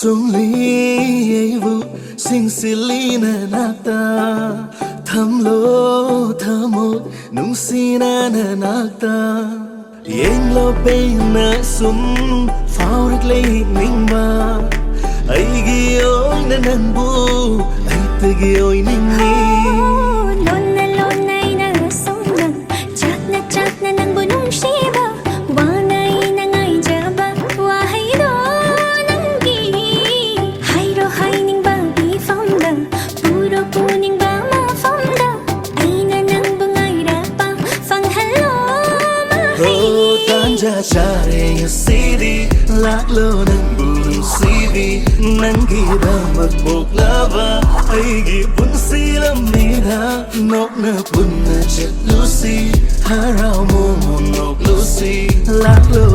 Sung li vu sing silly na nakta tham lo thamot nung sina na nakta yeng lo pe na sum phao rik lei ning ba ai gi oi na nan bu ai te gi oi ning ni ja chare ya city lak lo nang bulu cv nang gi da mak bok lava ai gi pun silam ni na nok na pun na chet lucy harao mo mo nok lucy lak lo